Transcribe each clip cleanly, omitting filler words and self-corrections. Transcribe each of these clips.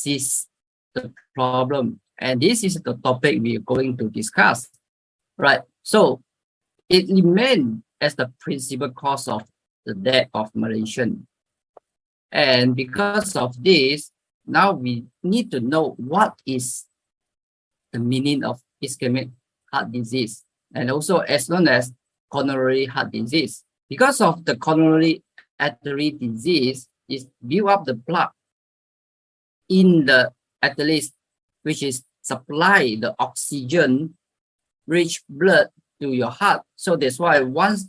is the problem, and this is the topic we are going to discuss, right? So it remains as the principal cause of the death of Malaysian. And because of this, now we need to know what is the meaning of ischemic heart disease, and also as known as coronary heart disease. Because of the coronary artery disease is build up the blood in the arteries, which is supply the oxygen rich blood to your heart. So that's why once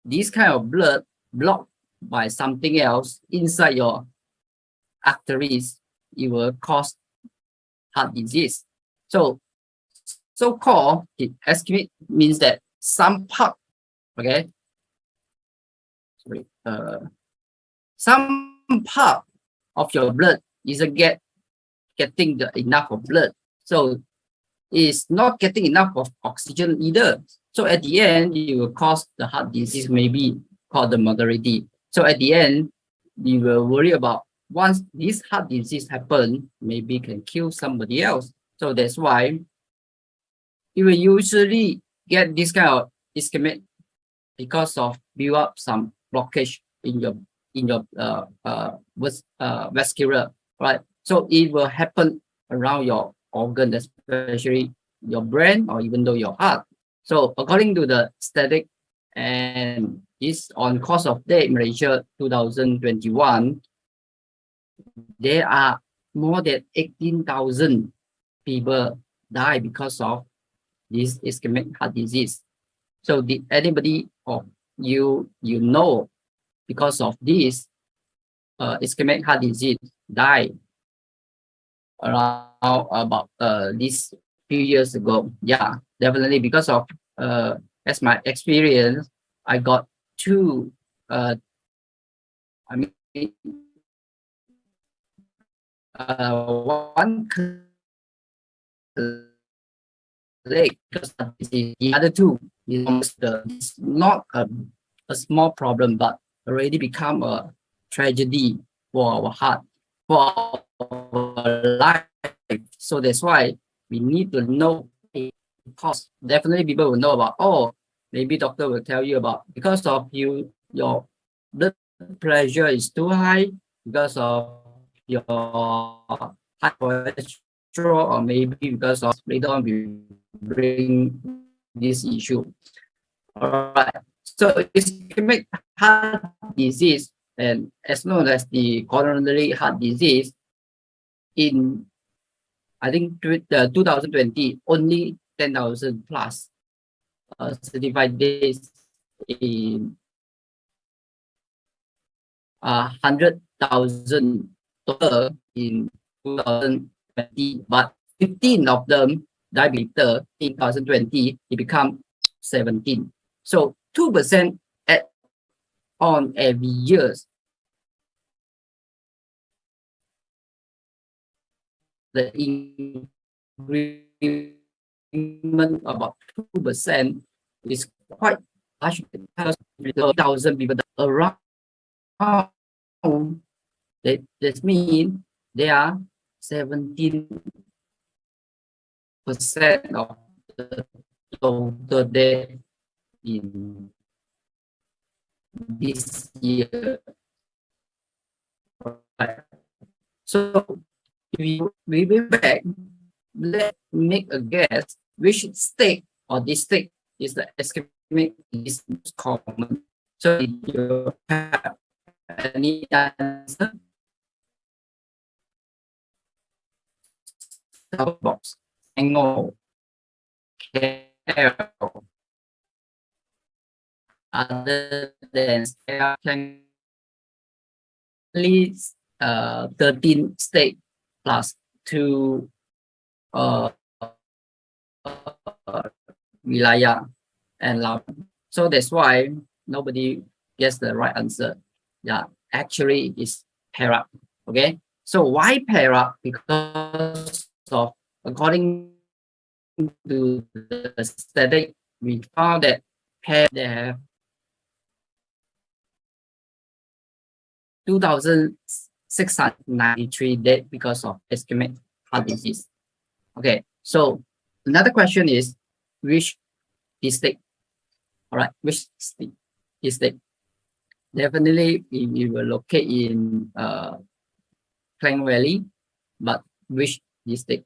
this kind of blood blocked by something else inside your arteries, it will cause heart disease. So so-called ischemic means that some part, okay, sorry, some part of your blood isn't getting enough of blood. So it's not getting enough of oxygen either. So at the end, you will cause the heart disease, maybe called the mortality. So at the end, you will worry about once this heart disease happen, maybe can kill somebody else. So that's why you will usually get this kind of ischemic because of build up some blockage in your vascular, right? So it will happen around your organ, especially your brain or even though your heart. So according to the static, and this on cause of death in Malaysia 2021, there are more than 18,000 people die because of this ischemic heart disease. So did anybody of you know because of this ischemic heart disease die around about this few years ago? Yeah, definitely because of as my experience, I got two I mean one colleague because of disease. The other two is it's not a small problem, but already become a tragedy for our heart, for our life. So that's why we need to know because definitely people will know about, oh, maybe doctor will tell you about because of your blood pressure is too high because of your high cholesterol, or maybe because of later on we bring this issue. All right. So ischemic heart disease, and as known as the coronary heart disease, in I think 2020, only 10,000 plus certified days in 100,000 total in 2020, but 15 of them died later in 2020, it become 17. So 2% at on every year. The increment about 2% is quite large because 1,000 people around. That means there are 17% of the total death in this year. Right. So if we be back, let's make a guess which state or district is the ischemic is most common. So you have any answer? Box, Angle, care, other than care, can least 13 state plus 2 wilayah and lab. So that's why nobody gets the right answer. Yeah, actually it's Perak. Okay, so why Perak? Because of according to the static, we found that they have 693 dead because of ischemic heart disease. Okay, so another question is which district? All right, which district? Definitely, we will locate in Klang Valley, but which district?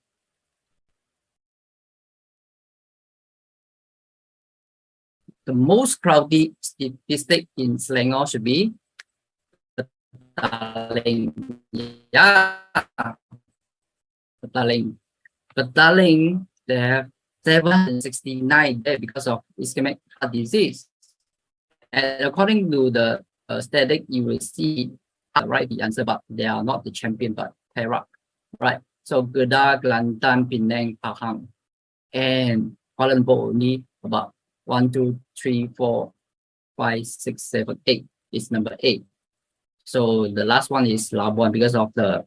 The most crowded district in Selangor should be Petaling. Yeah, Petaling. Petaling, they have 769 dead because of ischemic heart disease. And according to the static, you will see right the answer, but they are not the champion, but Perak, right? So Kedah, Kelantan, Penang, Pahang, and Kuala Lumpur only about 1, 2, 3, 4, 5, 6, 7, 8 is number 8. So the last one is Labuan because of the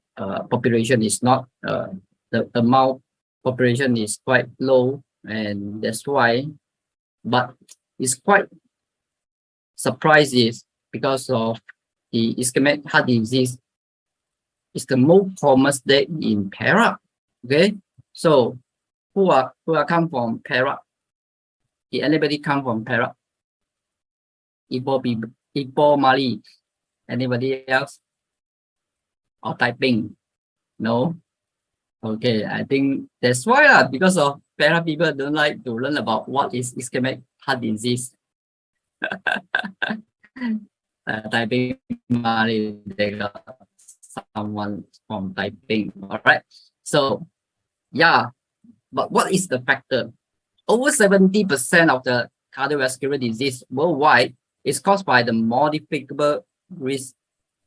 population is not the amount population is quite low, and that's why. But it's quite surprised is because of the ischemic heart disease is the most common state in Perak. Okay, so who are come from Perak? Did anybody come from Perak? Ipoh Mali. Anybody else? Or Taiping? No. Okay, I think that's why because of Perak people don't like to learn about what is ischemic heart disease. Taiping Mali, they got someone from Taiping. All right. So yeah, but what is the factor? Over 70% of the cardiovascular disease worldwide is caused by the modifiable risk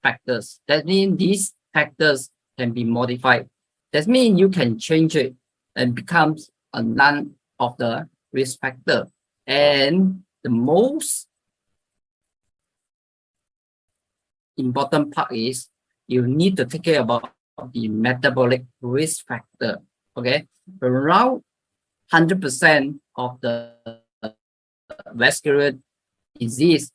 factors. That means these factors can be modified. That means you can change it and becomes a none of the risk factor. And the most important part is you need to take care about the metabolic risk factor. Okay, around 100% of the vascular disease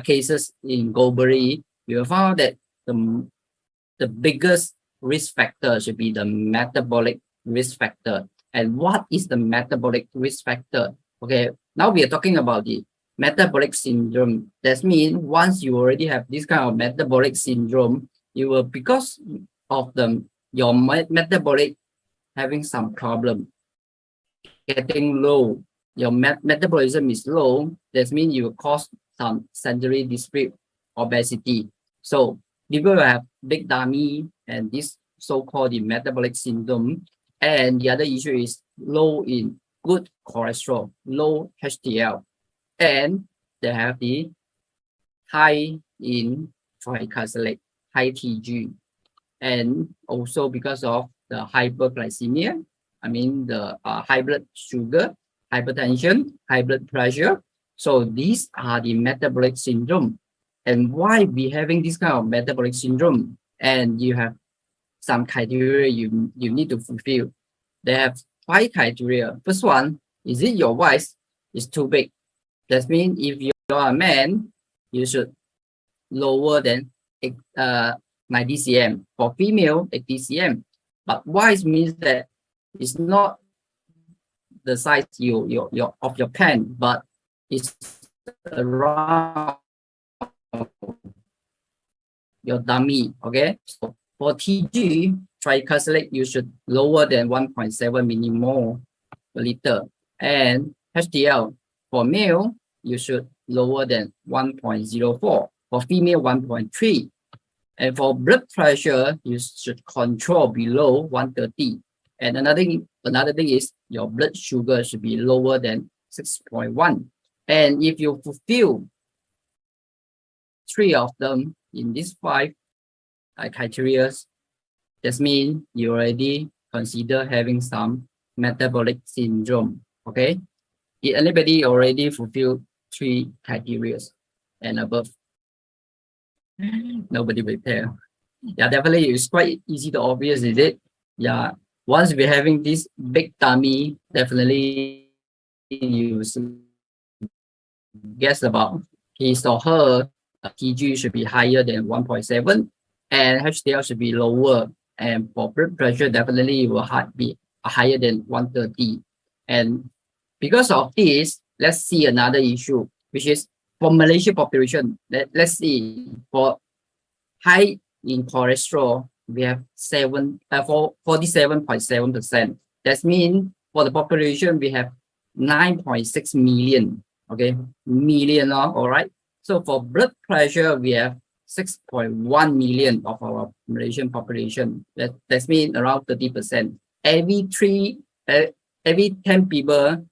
cases in globally, we will find that the biggest risk factor should be the metabolic risk factor. And what is the metabolic risk factor? Okay, now we are talking about the metabolic syndrome. That means once you already have this kind of metabolic syndrome, you will, because of your metabolic having some problem, getting low, your metabolism is low, that means you will cause some sensory dispute, obesity. So people will have big tummy and this so-called the metabolic syndrome. And the other issue is low in good cholesterol, low HDL, and they have the high in triglyceride, high TG, and also because of the hyperglycemia, I mean the high blood sugar, hypertension, high blood pressure. So these are the metabolic syndrome. And why we having this kind of metabolic syndrome? And you have some criteria you need to fulfill. They have 5 criteria. First one, is it your waist is too big? That means if you are a man, you should lower than 90 cm. For female, 80 cm. But wise means that it's not the size of your pen, but it's around your dummy. Okay. So for TG, triglyceride, you should lower than 1.7 millimole per liter. And HDL for male, you should lower than 1.04. For female, 1.3. And for blood pressure, you should control below 130. And another thing is your blood sugar should be lower than 6.1. And if you fulfill 3 of them in these 5 criteria, that means you already consider having some metabolic syndrome. Okay, did anybody already fulfill 3 criteria and above? Nobody will tell. Yeah, definitely it's quite easy to obvious, is it? Yeah, once we're having this big tummy, definitely you guess about his or her TG should be higher than 1.7. and HDL should be lower. And for blood pressure, definitely it will be higher than 130. And because of this, let's see another issue, which is for Malaysia population. Let's see for high in cholesterol, we have 47.7%. That means for the population, we have 9.6 million. Okay, million, all right. So for blood pressure, we have 6.1 million of our Malaysian population. That means around 30%. Every 10 people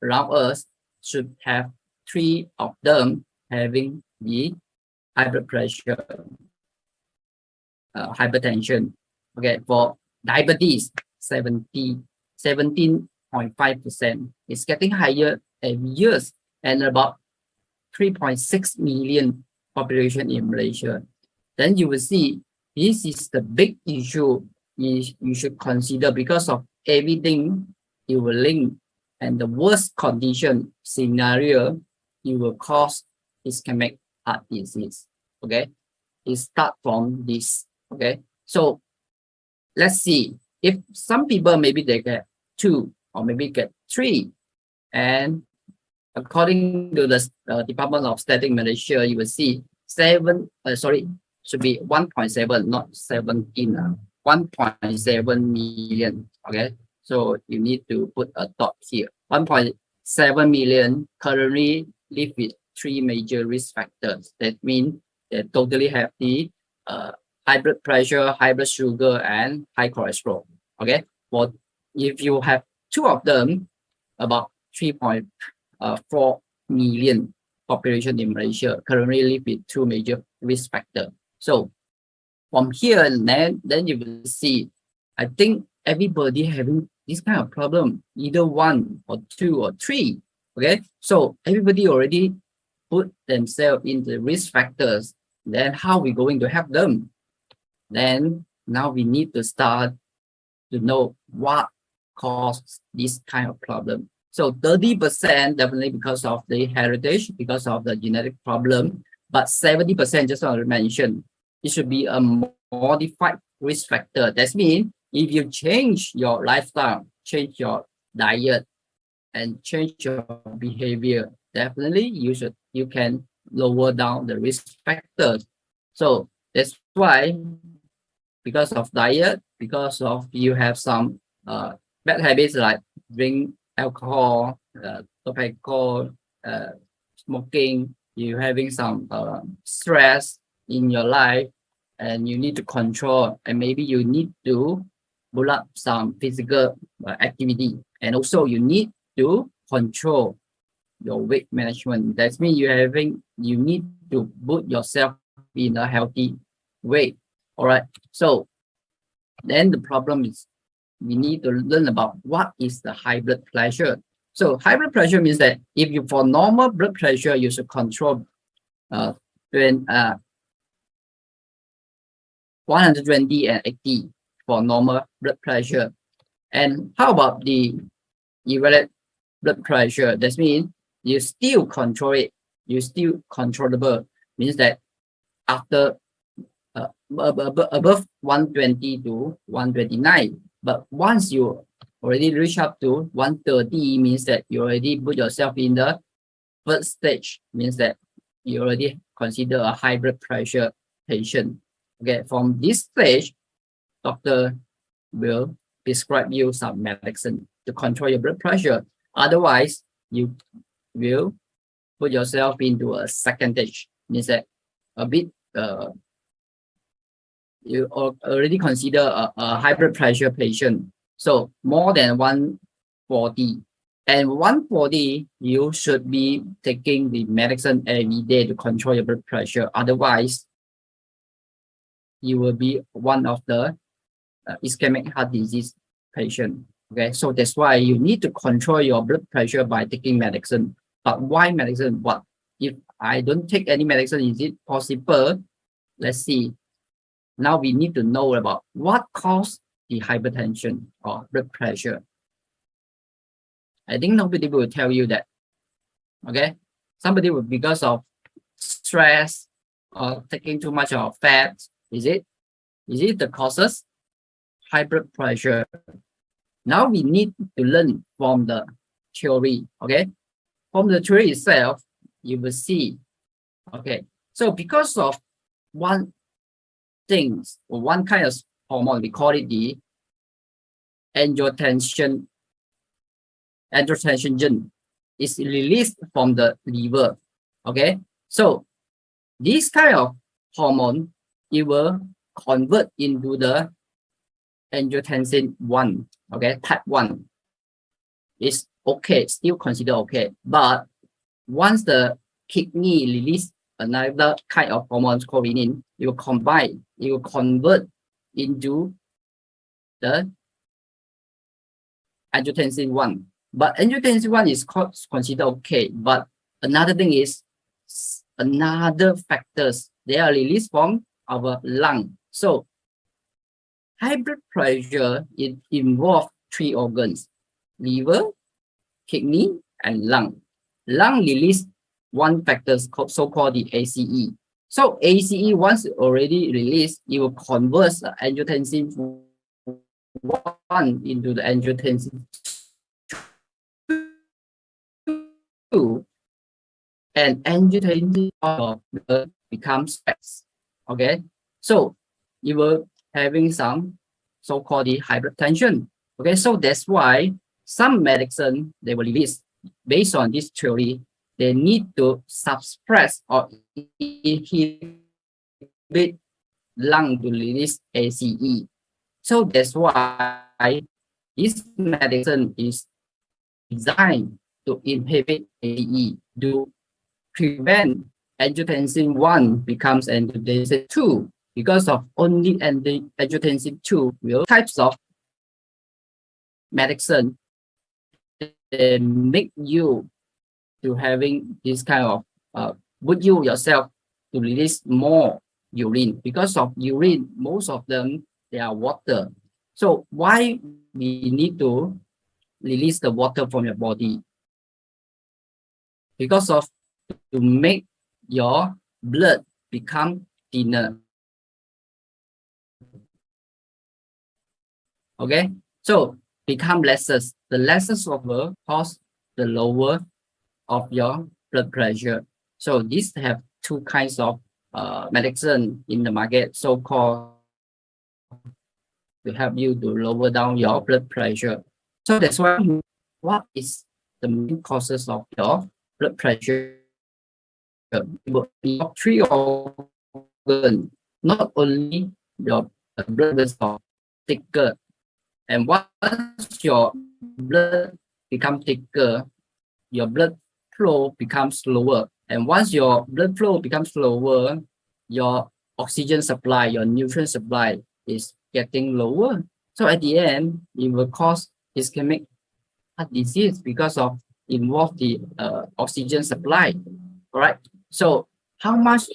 around us should have 3 of them having the high blood pressure, hypertension. Okay, for diabetes, 17.5%. It's getting higher every year, and about 3.6 million population in Malaysia. Then you will see this is the big issue you should consider, because of everything you will link, and the worst condition scenario you will cause ischemic heart disease. Okay, it start from this. Okay, so let's see if some people maybe they get 2 or maybe get 3, and according to the Department of Statistics Malaysia, you will see should be 1.7, not 17, 1.7 million. Okay, so you need to put a dot here. 1.7 million currently live with 3 major risk factors. That means they totally have the high blood pressure, high blood sugar, and high cholesterol. Okay, for if you have 2 of them, about 3.4 million population in Malaysia currently live with 2 major risk factors. So from here and then you will see, I think everybody having this kind of problem, either 1 or 2 or 3. Okay, so everybody already put themselves in the risk factors. Then how are we going to help them? Then now we need to start to know what causes this kind of problem. So 30% definitely because of the heritage, because of the genetic problem, but 70%, just want to mention, it should be a modified risk factor. That means if you change your lifestyle, change your diet, and change your behavior, definitely you can lower down the risk factors. So that's why, because of diet, because of you have some bad habits like drink alcohol, tobacco, smoking, you having some stress in your life, and you need to control, and maybe you need to pull up some physical activity, and also you need to control your weight management. That means you need to put yourself in a healthy way. All right, so then the problem is we need to learn about what is the high blood pressure. So high blood pressure means that if you, for normal blood pressure, you should control 120 and 80 for normal blood pressure. And how about the irregular blood pressure? That means you still control it, you still controllable, means that after above 120 to 129, but once you already reach up to 130, means that you already put yourself in the first stage, means that you already consider a high blood pressure patient. Okay, from this stage, doctor will prescribe you some medicine to control your blood pressure. Otherwise, you will put yourself into a second stage, means that a bit you already consider a high blood pressure patient. So more than 140. And 140, you should be taking the medicine every day to control your blood pressure. Otherwise, you will be one of the ischemic heart disease patient. Okay, so that's why you need to control your blood pressure by taking medicine. But why medicine? What if I don't take any medicine? Is it possible? Let's see. Now we need to know about what caused the hypertension or blood pressure. I think nobody will tell you that. Okay, somebody will, because of stress or taking too much of fat. Is it? Is it the causes? High blood pressure. Now we need to learn from the theory, okay? From the theory itself, you will see, okay? So because of one things or one kind of hormone, we call it the angiotensin gene is released from the liver, okay? So this kind of hormone, it will convert into the angiotensin 1, okay, type 1 is okay, still considered okay. But once the kidney release another kind of hormones called renin, it will combine, it will convert into the angiotensin 1. But angiotensin 1 is considered okay. But another thing is another factors, they are released from our lung. So high blood pressure, it involves 3 organs: liver, kidney, and lung. Lung release one factor so-called the ACE. So ACE once already released, it will convert angiotensin 1 into the angiotensin 2, and angiotensin becomes X. Okay, so you will having some so-called the hypertension. Okay, so that's why some medicine they will release based on this theory. They need to suppress or inhibit lung to release ACE. So that's why this medicine is designed to inhibit ACE to prevent angiotensin 1 becomes angiotensin 2. Because of only angiotensin 2 will types of medicine they make you to having this kind of put you yourself to release more urine. Because of urine, most of them they are water. So why we need to release the water from your body? Because of to make your blood become thinner. Okay, so become lesser. The lesser of the cause, the lower of your blood pressure. So these have 2 kinds of medicine in the market, so-called to help you to lower down your blood pressure. So that's why what is the main causes of your blood pressure? Your 3 organs, not only your blood vessels thicker, and once your blood becomes thicker, your blood flow becomes slower. And once your blood flow becomes slower, your oxygen supply, your nutrient supply is getting lower. So at the end, it will cause ischemic heart disease because of involve the oxygen supply. All right. So how much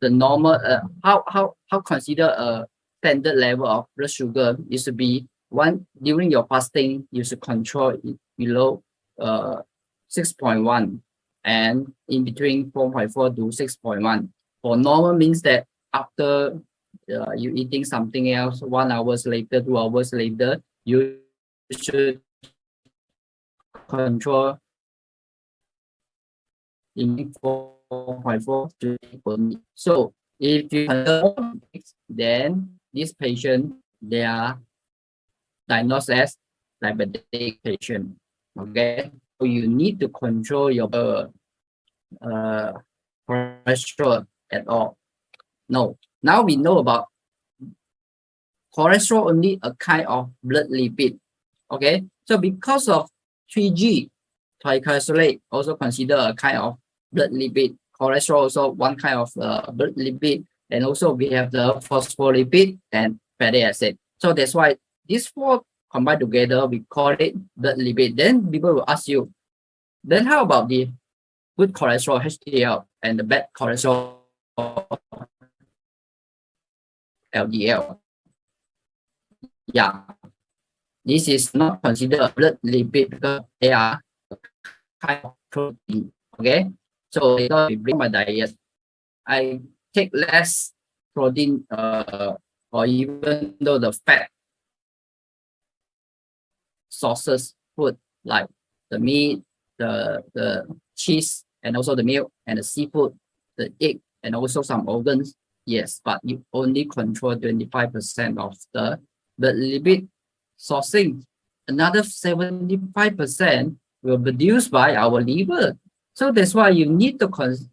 the normal how consider a standard level of blood sugar is to be one during your fasting, you should control it below 6.1 and in between 4.4 to 6.1. For normal means that after you eating something else 1 hours later, 2 hours later, you should control in 4.4 to 8. So if you then this patient they are diagnosed as diabetic patient. Okay, so you need to control your cholesterol at all. No, now we know about cholesterol, only a kind of blood lipid. Okay, so because of 3G triglyceride also consider a kind of blood lipid. Cholesterol also one kind of blood lipid, and also we have the phospholipid and fatty acid. So that's why these 4 combined together we call it blood lipid. Then people will ask you, then how about the good cholesterol HDL and the bad cholesterol LDL? Yeah, this is not considered blood lipid because they are kind of protein. Okay, so because we bring my diet, I take less protein or even though the fat sources food like the meat, the cheese, and also the milk and the seafood, the egg, and also some organs. Yes, but you only control 25% of the lipid sourcing. Another 75% will be produced by our liver. So that's why you need to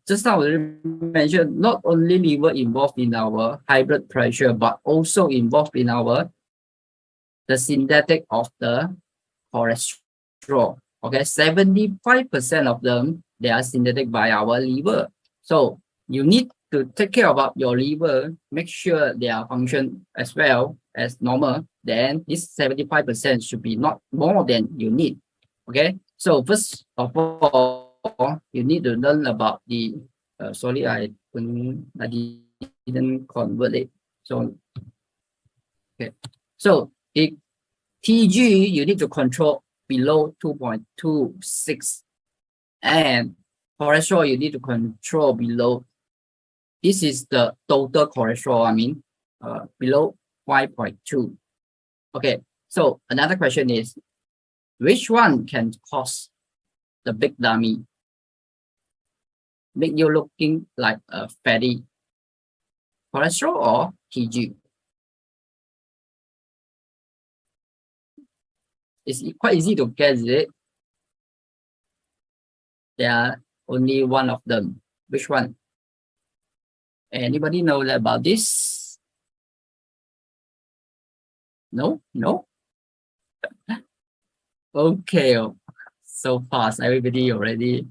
just now I mentioned, not only liver involved in our high blood pressure, but also involved in our the synthetic of the cholesterol. Okay, 75% of them they are synthetic by our liver. So you need to take care about your liver, make sure they are function as well as normal. Then this 75% should be not more than you need. Okay, so first of all, you need to learn about the. Sorry, I didn't convert it. So okay, so the TG you need to control below 2.26, and cholesterol you need to control below. This is the total cholesterol. I mean, below 5.2. Okay. So another question is, which one can cause the big dummy, make you looking like a fatty? Cholesterol or TG? It's quite easy to guess it. There are only one of them. Which one? Anybody know about this? No? No? Okay. So fast. Everybody already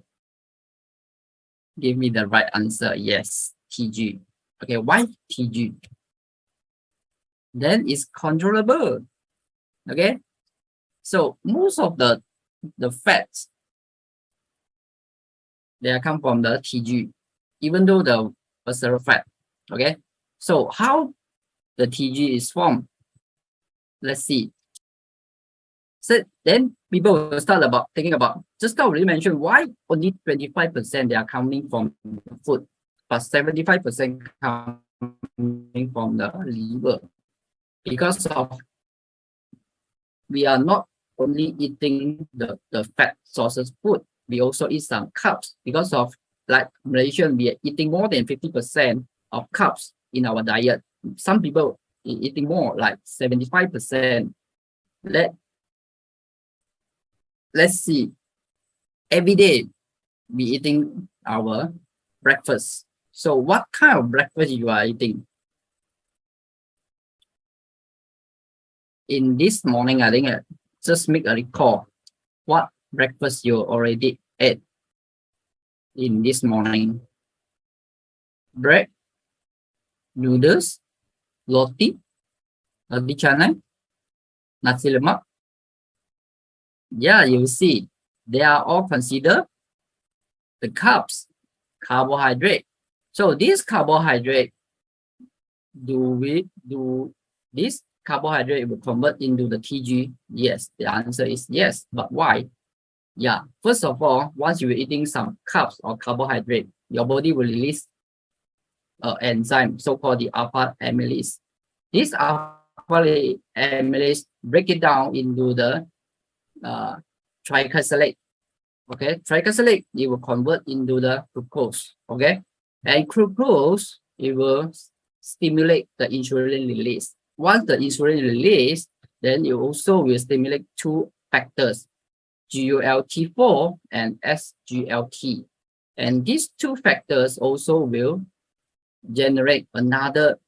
give me the right answer. Yes, TG. Okay, why TG? Then it's controllable. Okay. So most of the fats, they come from the TG, even though the visceral fat. Okay. So how the TG is formed? Let's see. So then people will start about thinking about, just now we mentioned why only 25% they are coming from food, but 75% coming from the liver. Because of we are not only eating the fat sources food, we also eat some carbs. Because of like Malaysian, we are eating more than 50% of carbs in our diet. Some people eating more, like 75%. Let's see. Every day we eating our breakfast. So what kind of breakfast you are eating? In this morning, I think just make a recall what breakfast you already ate in this morning. Bread, noodles, roti, roti canai, nasi lemak. Yeah, you see, they are all considered the carbs, carbohydrate. So this carbohydrate, do this carbohydrate will convert into the TG? Yes, the answer is yes. But why? Yeah, first of all, once you're eating some carbs or carbohydrate, your body will release an enzyme, so-called the alpha amylase. This alpha amylase break it down into the triglyceride. Okay, triglyceride it will convert into the glucose. Okay, and glucose it will stimulate the insulin release. Once the insulin release, then you also will stimulate two factors, GLT4 and SGLT. And these two factors also will generate another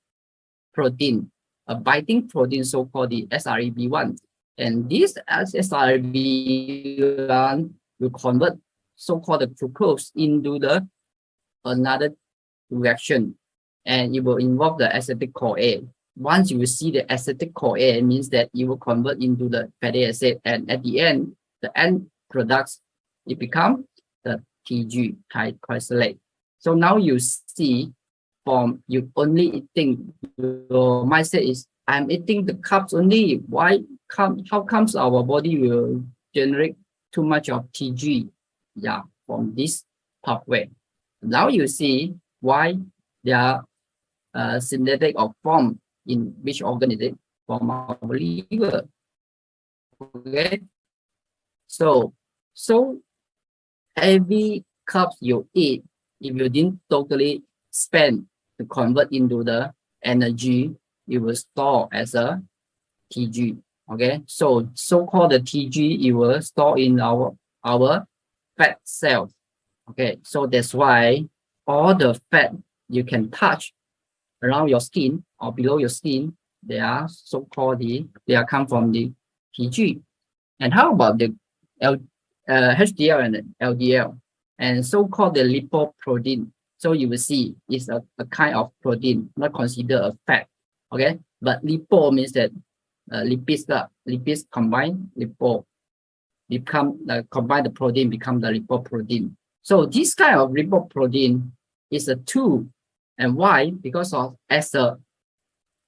protein, a binding protein, so-called the SREB1. And this SREB1 will convert so-called the glucose into the another reaction, and it will involve the acetyl-CoA. Once you see the acetyl-CoA, it means that it will convert into the fatty acid, and at the end, the end products, it becomes the TG, triglyceride. So now you see, from you only eating, your mindset is, I'm eating the carbs only. How comes our body will generate too much of TG? Yeah, from this pathway. Now you see why they are synthetic or formed in which organ is it? From our liver. Okay. So every cup you eat, if you didn't totally spend to convert into the energy, it will store as a TG. Okay, so-called the TG, it will store in our fat cells. Okay, so that's why all the fat you can touch around your skin or below your skin, they are so-called they are come from the TG. And how about the L, HDL and LDL, and so-called the lipoprotein? So you will see it's a kind of protein, not considered a fat. Okay, but lipo means that lipids combine lipo become combine the protein become the lipoprotein. So this kind of lipoprotein is a tool, and why? Because of as a,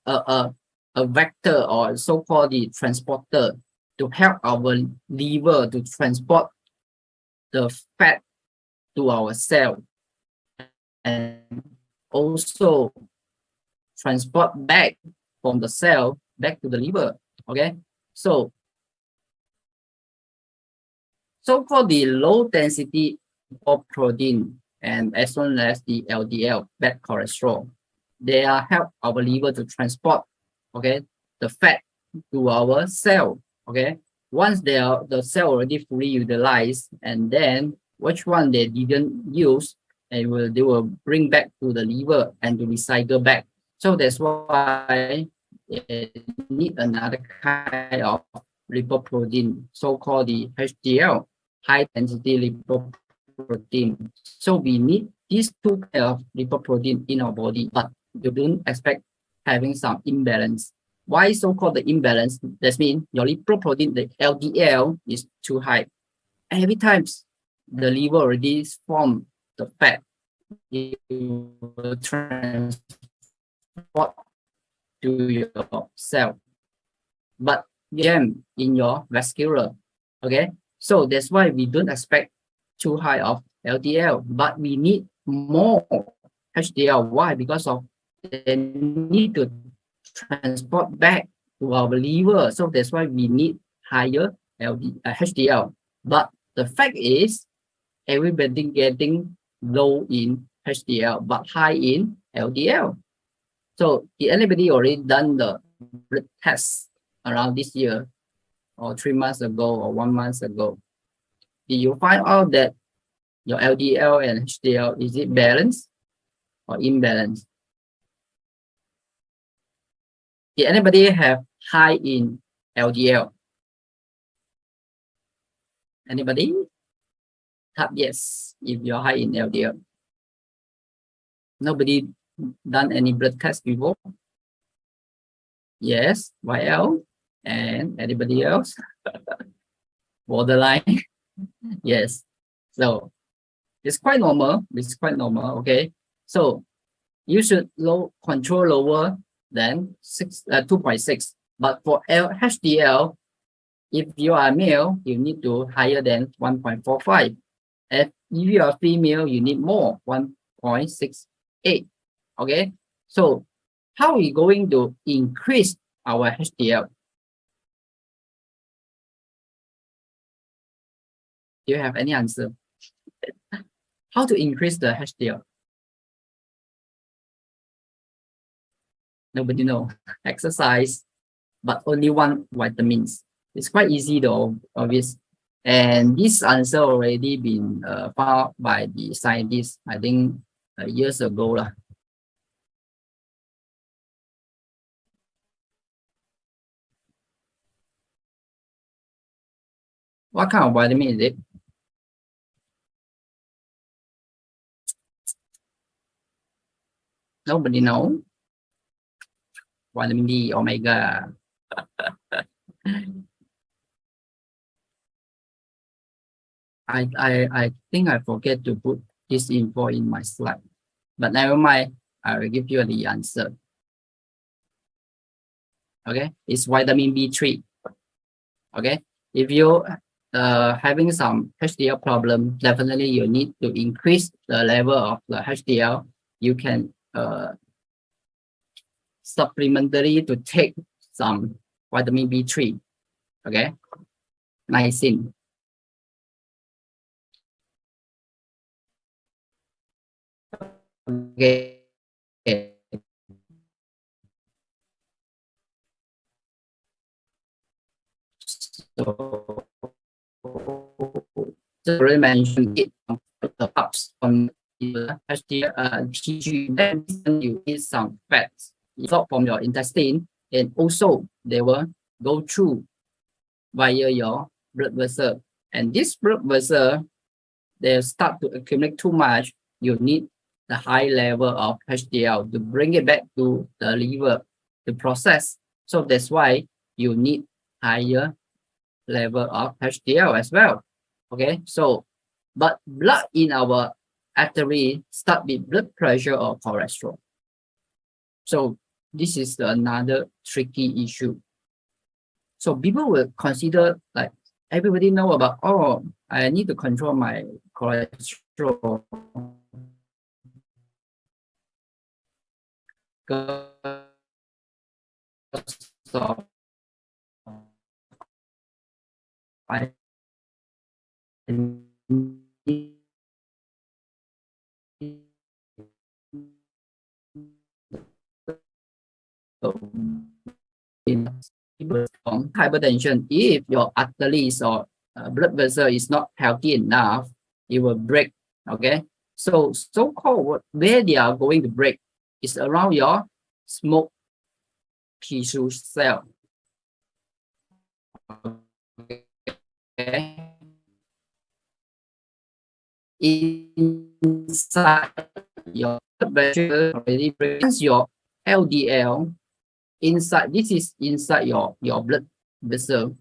a vector or so-called the transporter to help our liver to transport the fat to our cell and also transport back from the cell back to the liver. Okay, so-called the low density of protein and as well as the LDL, bad cholesterol, they are help our liver to transport, okay, the fat to our cell. Okay, once the cell already fully utilized, and then which one they didn't use, they will bring back to the liver and to recycle back. So that's why they need another kind of lipoprotein, so-called the HDL, high density lipoprotein. So we need these two kind of lipoprotein in our body, but you don't expect having some imbalance. Why so-called the imbalance? That means your lipoprotein, the LDL, is too high. Every time the liver already form the fat, it will transport to your cell, but jam in your vascular. Okay, so that's why we don't expect too high of LDL, but we need more HDL. Why? Because of they need to transport back to our liver. So that's why we need higher HDL. But the fact is, everybody getting low in HDL but high in LDL. So did anybody already done the blood test around this year or 3 months ago or 1 month ago? Did you find out that your LDL and HDL, is it balanced or imbalanced? Did anybody have high in LDL? Anybody? Tap yes if you're high in LDL. Nobody done any blood test before? Yes, YL. And anybody else? Borderline. Yes. So it's quite normal. It's quite normal. Okay. So you should control lower than 2.6. But for HDL, if you are male, you need to higher than 1.45. If you are female, you need more, 1.68. Okay. So how are we going to increase our HDL? Do you have any answer? How to increase the HDL? Nobody know. Exercise, but only one vitamins. It's quite easy though, obvious. And this answer already been found by the scientists, I think years ago lah. What kind of vitamin is it? Nobody know. Vitamin D, omega. I think I forget to put this info in my slide, but never mind. I will give you the answer. Okay, it's vitamin B3. Okay, if you having some HDL problem, definitely you need to increase the level of the HDL. You can supplementary to take some vitamin B3, okay, niacin. Okay. So just already mentioned it, the ups from the tissue, then you eat some fats from your intestine, and also they will go through via your blood vessel. And this blood vessel, they start to accumulate too much. You need the high level of HDL to bring it back to the liver to process. So that's why you need higher level of HDL as well. Okay, so but blood in our artery start with blood pressure or cholesterol. So this is another tricky issue. So people will consider like everybody know about, oh, I need to control my cholesterol. So I need hypertension. If your arteries or blood vessel is not healthy enough, it will break. Okay, so so-called where they are going to break is around your smooth tissue cell. Okay. Inside your blood pressure already breaks your LDL inside. This is inside your blood vessel.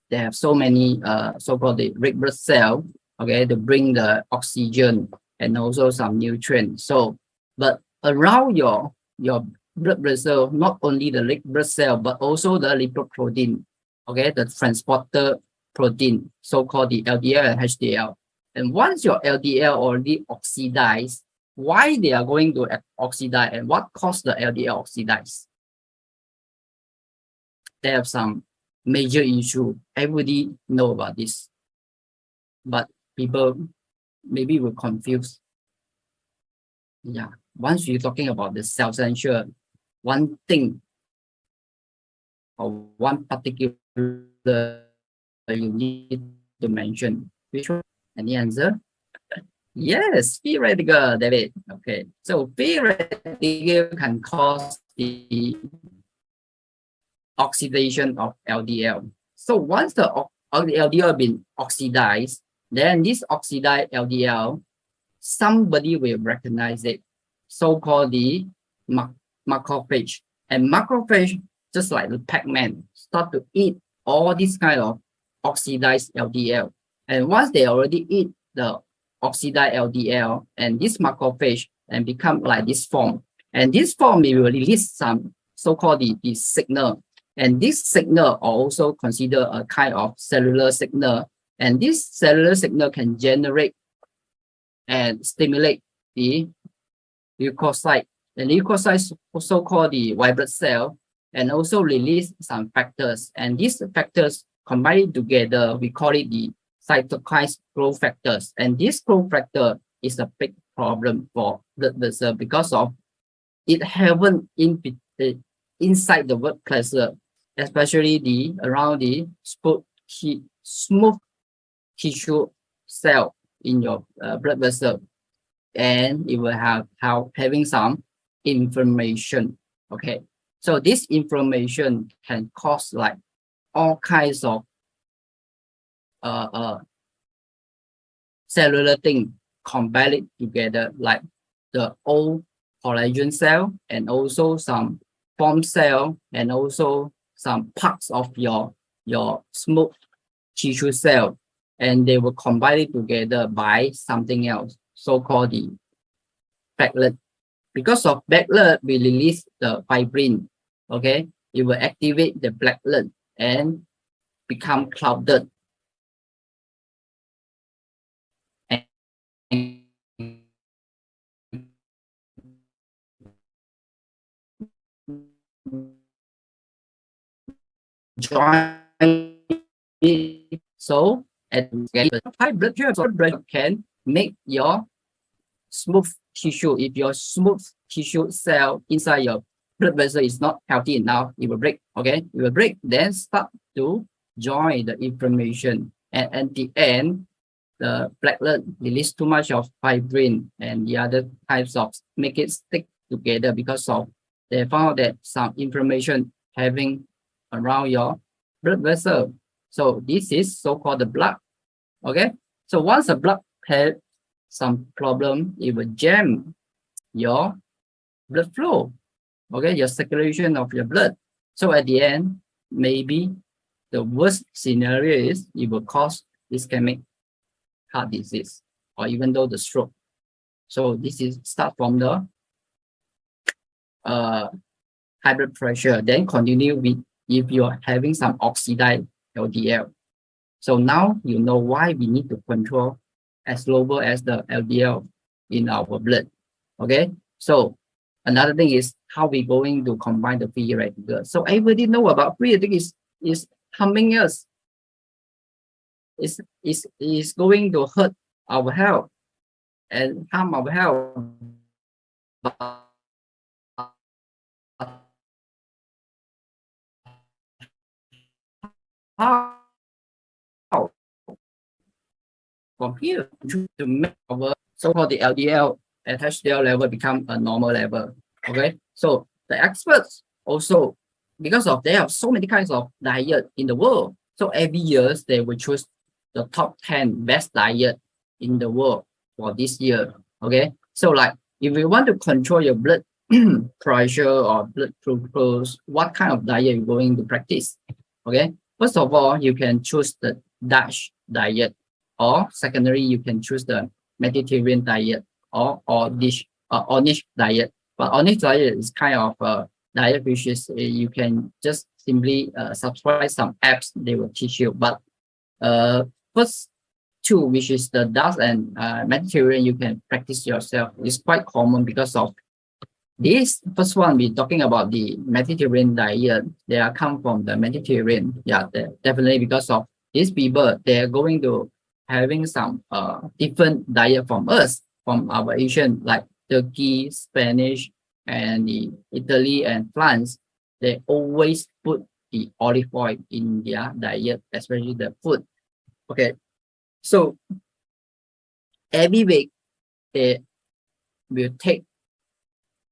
They have so many so-called the red blood cell, okay, to bring the oxygen and also some nutrients. So but around your blood vessel, not only the red blood cell but also the lipoprotein, okay, the transporter protein, so-called the LDL and HDL. And once your LDL already oxidized, why they are going to oxidize and what caused the LDL oxidize? They have some major issue. Everybody know about this, but people maybe will confuse. Yeah, once you're talking about the self-censure, one thing or one particular you need to mention. Which one? Any answer? Yes, free radical, David. Okay, so free radical can cause the oxidation of LDL. So once the LDL been oxidized, then this oxidized LDL, somebody will recognize it, so-called the macrophage. And macrophage, just like the Pac-Man, start to eat all this kind of oxidized LDL. And once they already eat the oxidized LDL and this macrophage and become like this form, and this form will release some so-called the signal. And this signal are also considered a kind of cellular signal. And this cellular signal can generate and stimulate the leukocyte. The leukocytes also called the white blood cell and also release some factors. And these factors combined together, we call it the cytokine growth factors. And this growth factor is a big problem for blood vessel because of it haven't inside the blood vessel, especially the around the smooth tissue cell in your blood vessel, and it will have having some inflammation. Okay, so this inflammation can cause like all kinds of uh, uh, cellular thing combined together, like the old collagen cell and also some form cell and also some parts of your smooth tissue cell, and they will combine it together by something else, so-called the platelet. Because of platelet, we release the fibrin. Okay, it will activate the platelet and become clouded. And join it. So at high blood pressure can make your smooth tissue. If your smooth tissue cell inside your blood vessel is not healthy enough, it will break. Okay, it will break, then start to join the inflammation, and at the end, the platelet release too much of fibrin and the other types of make it stick together because of they found that some inflammation having around your blood vessel. So this is so-called the blood. Okay, so once the blood has some problem, it will jam your blood flow. Okay, your circulation of your blood. So at the end, maybe the worst scenario is it will cause ischemic heart disease or even though the stroke. So this is start from the high blood pressure, then continue with if you're having some oxidized LDL. So now you know why we need to control as low as the LDL in our blood. Okay, so another thing is how we going to combine the free radical. So everybody know about free radical is harming us. Is going to hurt our health and harm our health. How from here to make our so-called the LDL and HDL level become a normal level. Okay, so the experts also, because of they have so many kinds of diet in the world, so every year they will choose the top 10 best diet in the world for this year. Okay, so like if you want to control your blood pressure or blood glucose, what kind of diet you're going to practice? Okay, first of all, you can choose the Dutch diet, or secondary, you can choose the Mediterranean diet or Ornish diet. But Ornish diet is kind of a diet which is you can just simply subscribe some apps, they will teach you. But first two, which is the Dutch and Mediterranean, you can practice yourself. It's quite common because of this first one. We're talking about the Mediterranean diet. They are come from the Mediterranean. Yeah, definitely because of these people, they're going to having some different diet from us, from our Asian, like Turkey, Spanish, and the Italy and France. They always put the olive oil in their diet, especially the food. Okay, so every week they will take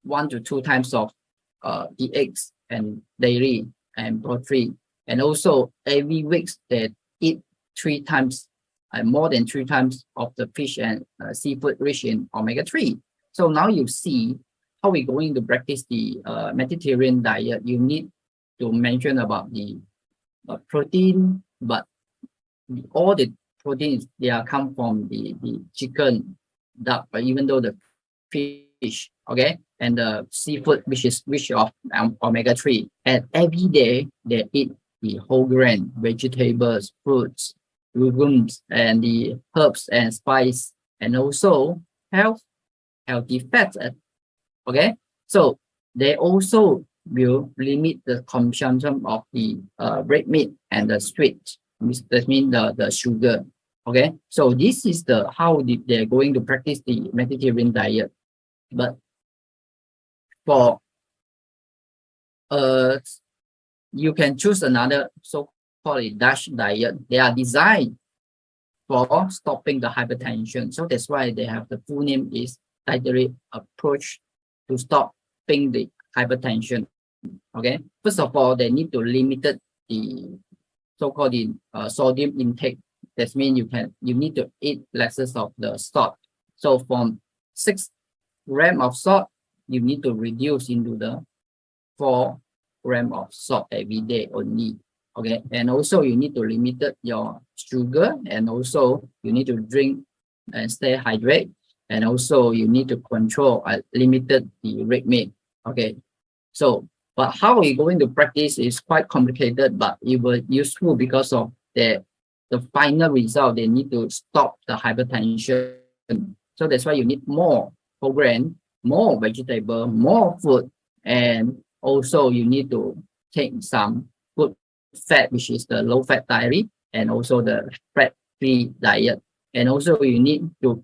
1 to 2 times of the eggs and dairy and protein, and also every week they eat 3 times and more than 3 times of the fish and seafood rich in omega-3. So now you see how we're going to practice the Mediterranean diet. You need to mention about the protein, but all the proteins, they are come from the chicken, duck, but even though the fish, okay, and the seafood, which is rich of omega-3. And every day they eat the whole grain, vegetables, fruits, legumes, and the herbs and spice, and also healthy fats. Okay, so they also will limit the consumption of the red meat and the sweet. That means the sugar. Okay, so this is the how they're going to practice the Mediterranean diet. But for you can choose another so-called Dutch diet. They are designed for stopping the hypertension. So that's why they have the full name is dietary approach to stopping the hypertension. Okay, first of all, they need to limit the so-called sodium intake. That means you need to eat less of the salt. So from 6 grams of salt, you need to reduce into the 4 grams of salt every day only. Okay, and also you need to limit your sugar, and also you need to drink and stay hydrated, and also you need to control limited the red meat. Okay, so but how we're going to practice is quite complicated, but it will useful because of the final result. They need to stop the hypertension. So that's why you need more whole grain, more vegetable, more food, and Also, you need to take some good fat, which is the low fat diet, and also the fat free diet. And also you need to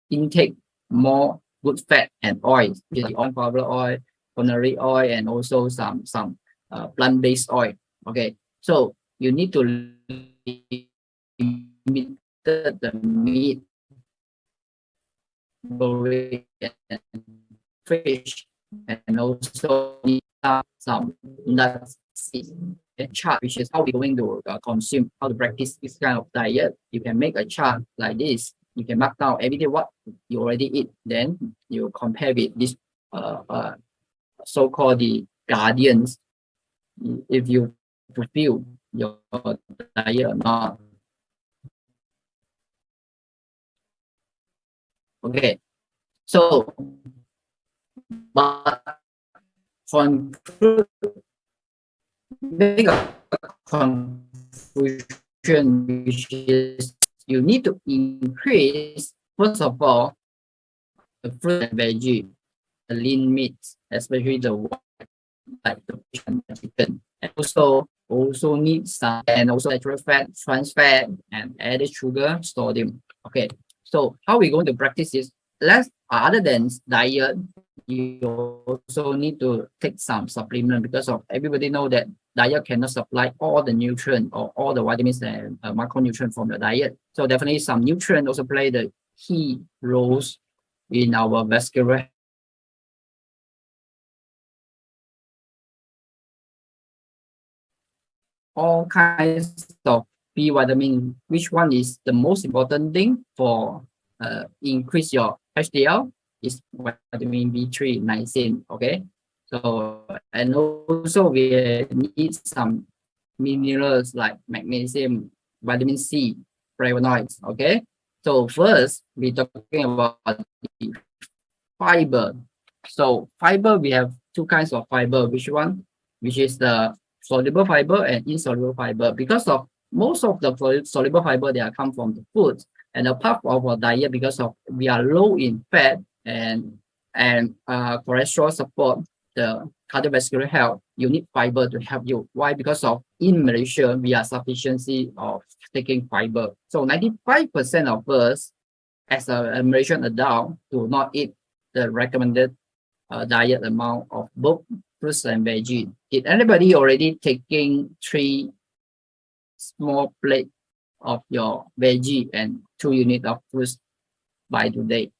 intake more good fat and oil, the sunflower oil, culinary oil, and also some plant-based oil. Okay, so you need to limit the meat, and fish, and also need some nuts and chart, which is how we're going to consume, how to practice this kind of diet. You can make a chart like this. You can mark down every day what you already eat. Then you compare with this so-called the guardians, if you fulfill your diet or not. Okay, so but conclude, make a conclusion, which is you need to increase, first of all, the fruit and veggie, the lean meats, especially the white, like the fish and the chicken. And also need some, and also natural fat, trans fat, and added sugar, sodium. Okay, so how we going to practice this? Less other than diet, you also need to take some supplement, because of everybody know that diet cannot supply all the nutrient or all the vitamins and macronutrient from the diet. So definitely some nutrient also play the key roles in our vascular all kinds of B vitamin. Which one is the most important thing for increase your HDL? Is vitamin B3, niacin. Okay, so and also we need some minerals like magnesium, vitamin C, flavonoids. Okay, so first we talking about the fiber. So fiber, we have two kinds of fiber. Which one? Which is the soluble fiber and insoluble fiber. Because of most of the soluble fiber, they are come from the food, and apart of our diet, because of we are low in fat and cholesterol support the cardiovascular health, you need fiber to help you. Why? Because of in Malaysia, we are sufficiency of taking fiber. So 95% of us as a Malaysian adult do not eat the recommended diet amount of both fruits and veggie. Did anybody already taking 3 small plate of your veggie and 2 units of fruits by today?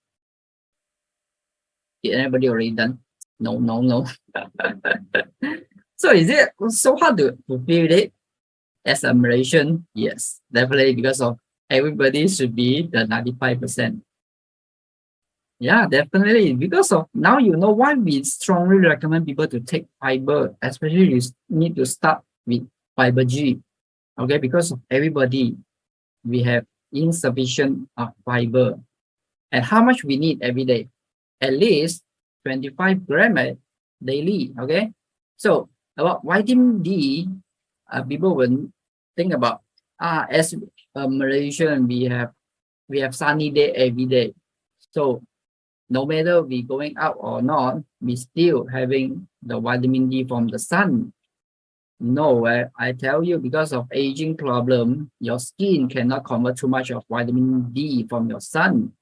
Did anybody already done? No, no, no. So is it so hard to fulfill it as a Malaysian? Yes, definitely, because of everybody should be the 95%. Yeah, definitely. Because of now, you know why we strongly recommend people to take fiber, especially you need to start with fiber G. Okay, because of everybody, we have insufficient of fiber. And how much we need every day? At least 25 grams daily. Okay, so about vitamin D, people will think about as a Malaysian, we have sunny day every day. So no matter we going out or not, we still having the vitamin D from the sun. No, I tell you, because of aging problem, your skin cannot convert too much of vitamin D from your sun.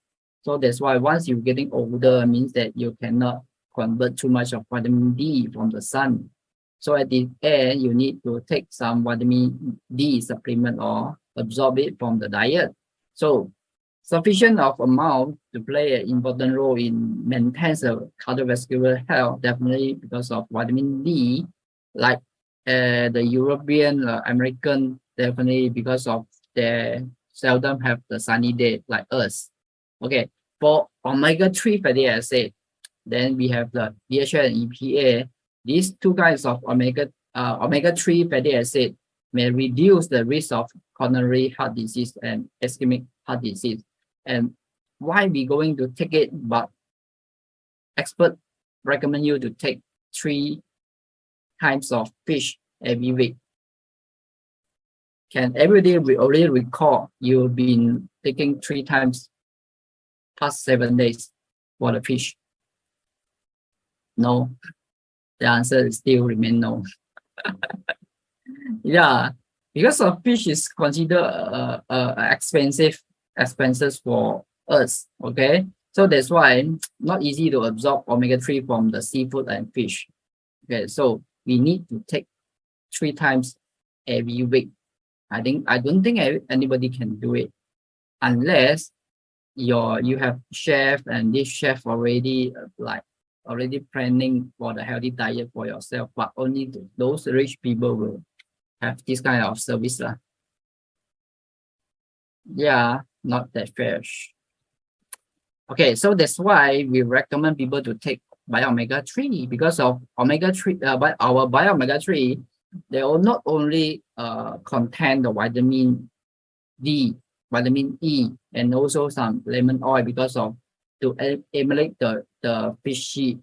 So that's why once you're getting older, it means that you cannot convert too much of vitamin D from the sun. So at the end, you need to take some vitamin D supplement or absorb it from the diet. So sufficient of amount to play an important role in maintaining the cardiovascular health, definitely because of vitamin D, like the European, American, definitely because of they seldom have the sunny day like us. Okay, for omega-3 fatty acid, then we have the DHA and EPA. These two kinds of omega-3 fatty acid may reduce the risk of coronary heart disease and ischemic heart disease. And why we going to take it? But expert recommend you to take 3 types of fish every week. Can every day we already recall you've been taking 3 times past 7 days for the fish? No. The answer is still remain no. Yeah, because of fish is considered expenses for us. Okay, so that's why not easy to absorb omega-3 from the seafood and fish. Okay, so we need to take 3 times every week. I don't think anybody can do it unless you have chef, and this chef already already planning for the healthy diet for yourself, but only those rich people will have this kind of service lah. Yeah, not that fresh. Okay, so that's why we recommend people to take bio omega-3, because of omega-3 by our bio omega-3, they will not only contain the vitamin D, vitamin E, and also some lemon oil, because of to emulate the fishy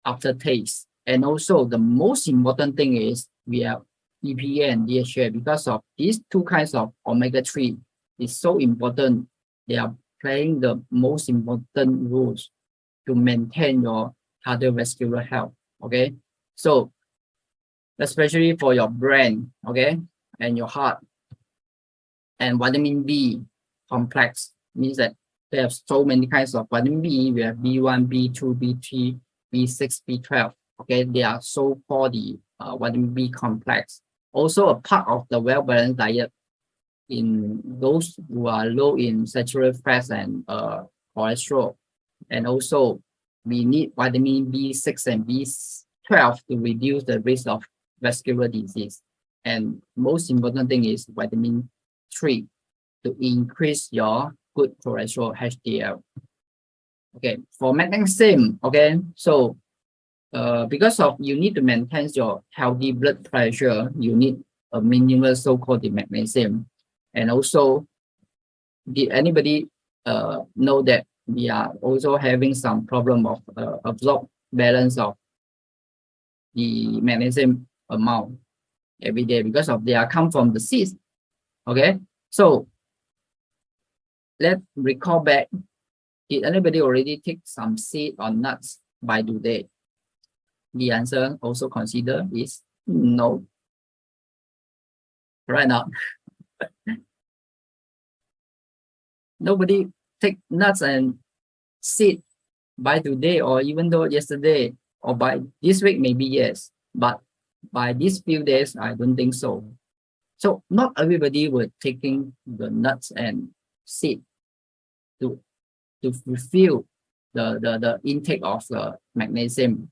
aftertaste. And also the most important thing is we have EPA and DHA, because of these 2 kinds of omega-3 is so important. They are playing the most important roles to maintain your cardiovascular health. Okay, so especially for your brain, okay, and your heart. And vitamin B complex means that they have so many kinds of vitamin B. We have B1, B2, B3, B6, B12. Okay, they are so-called the vitamin B complex. Also a part of the well-balanced diet in those who are low in saturated fats and cholesterol. And also we need vitamin B6 and B12 to reduce the risk of vascular disease. And most important thing is vitamin 3 to increase your good cholesterol, HDL. Okay, for magnesium, okay, so because of you need to maintain your healthy blood pressure, you need a minimal so-called the magnesium. And also, did anybody know that we are also having some problem of absorb balance of the magnesium amount every day, because of they are come from the seeds. Okay, so let's recall back. Did anybody already take some seed or nuts by today? The answer also consider is no. Right now, nobody take nuts and seed by today, or even though yesterday, or by this week, maybe yes, but by these few days, I don't think so. So not everybody were taking the nuts and seed to fulfill the intake of the magnesium.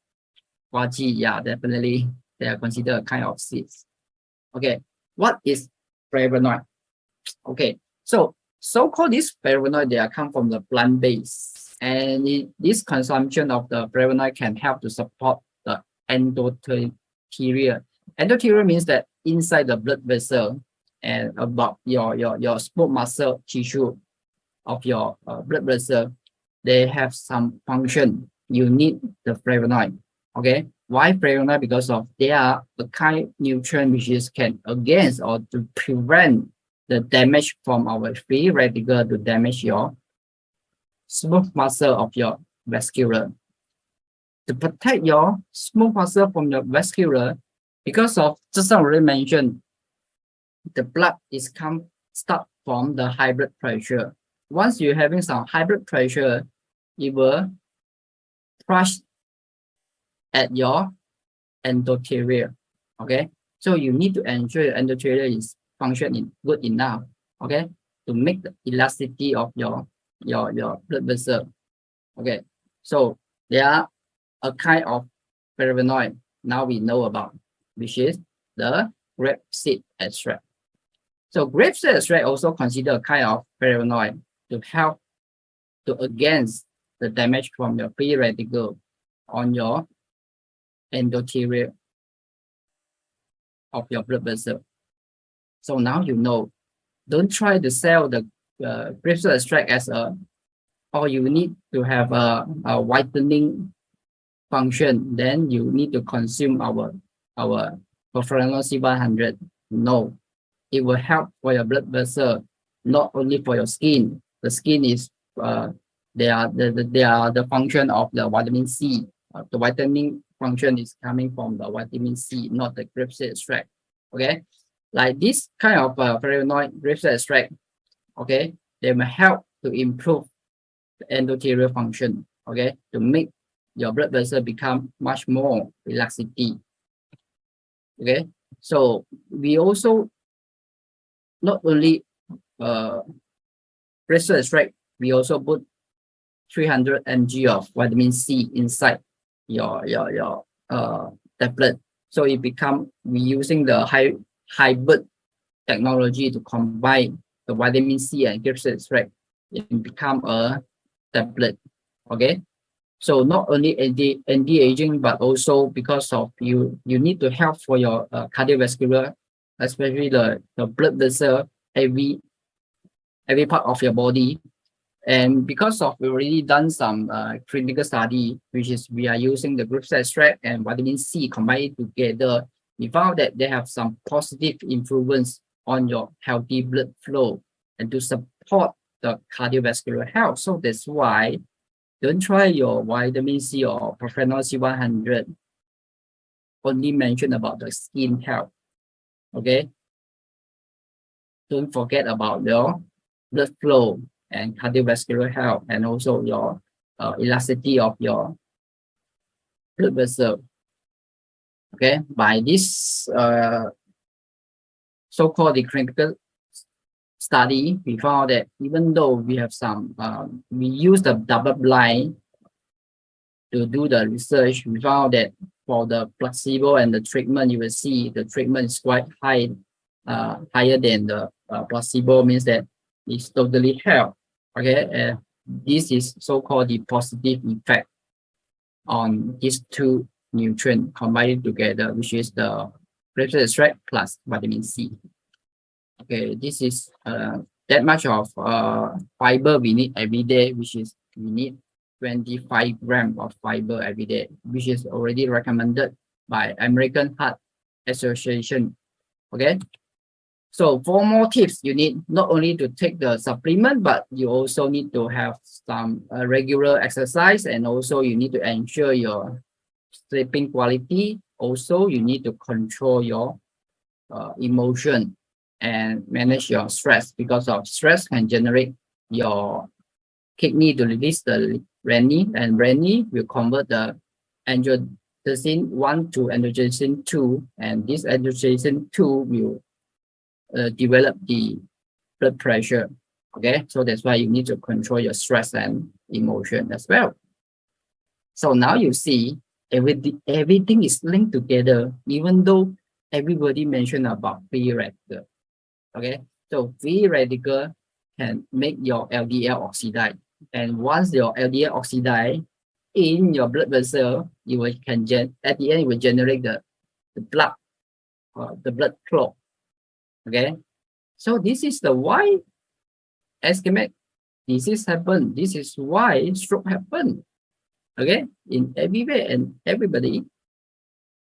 Yeah, definitely they are considered a kind of seeds. Okay, what is flavonoid? Okay, so-called this flavonoid, they are come from the plant base, and this consumption of the flavonoid can help to support the endothelium. Endothelium means that inside the blood vessel and about your smooth muscle tissue of your blood vessel, they have some function. You need the flavonoid. Okay, why flavonoid? Because of they are a kind nutrient which is can against or to prevent the damage from our free radical to damage your smooth muscle of your vascular. To protect your smooth muscle from your vascular, because of just already mentioned, the blood is start from the high blood pressure. Once you're having some high blood pressure, it will crush at your endothelium. Okay, so you need to ensure your endothelium is functioning good enough. Okay, to make the elasticity of your blood vessel. Okay, so there are a kind of flavonoid now we know about, which is the grapeseed extract. So grapeseed extract also considered a kind of flavonoid to help to against the damage from your free radical on your endothelium of your blood vessel. So now you know, don't try to sell the grapeseed extract as a, or you need to have a whitening function, then you need to consume our Profranol C100. No, it will help for your blood vessel, not only for your skin. The skin is they are the function of the vitamin C. The vitamin function is coming from the vitamin C, not the grapeseed extract. Okay, like this kind of flavonoid grapeseed extract, okay, they may help to improve the endothelial function, okay, to make your blood vessel become much more relaxity. Okay, so we also not only grapeseed extract, we also put 300 mg of vitamin C inside your tablet. So it become we using the hybrid technology to combine the vitamin C and grapeseed extract. It become a tablet. Okay. So not only anti-aging, but also because of you need to help for your cardiovascular, especially the blood vessel, every part of your body. And because of we already done some clinical study, which is we are using the grapeseed extract and vitamin C combined together, we found that they have some positive influence on your healthy blood flow and to support the cardiovascular health. So that's why don't try your vitamin C or Profenol C100 only mention about the skin health. Okay. Don't forget about your blood flow and cardiovascular health, and also your elasticity of your blood vessel. Okay, by this so-called the clinical study, we found that even though we have some, we use the double blind to do the research, we found that for the placebo and the treatment, you will see the treatment is quite high, higher than the placebo, means that it's totally help. Okay, this is so-called the positive effect on these two nutrients combined together, which is the grapeseed extract plus vitamin C. Okay, this is that much of fiber we need every day, which is we need 25 grams of fiber every day, which is already recommended by American Heart Association. Okay. So for more tips, you need not only to take the supplement, but you also need to have some regular exercise, and also you need to ensure your sleeping quality. Also, you need to control your emotion and manage your stress, because of stress can generate your kidney to release the renin, and renin will convert the angiotensin 1 to angiotensin 2, and this angiotensin 2 will develop the blood pressure. Okay, so that's why you need to control your stress and emotion as well. So now you see everything is linked together, even though everybody mentioned about free radical. Okay, so free radical can make your LDL oxidize, and once your LDL oxidize in your blood vessel, you will at the end it will generate the blood clot. Okay, so this is the why ischemic disease happen. This is why stroke happen. Okay, in everywhere and everybody.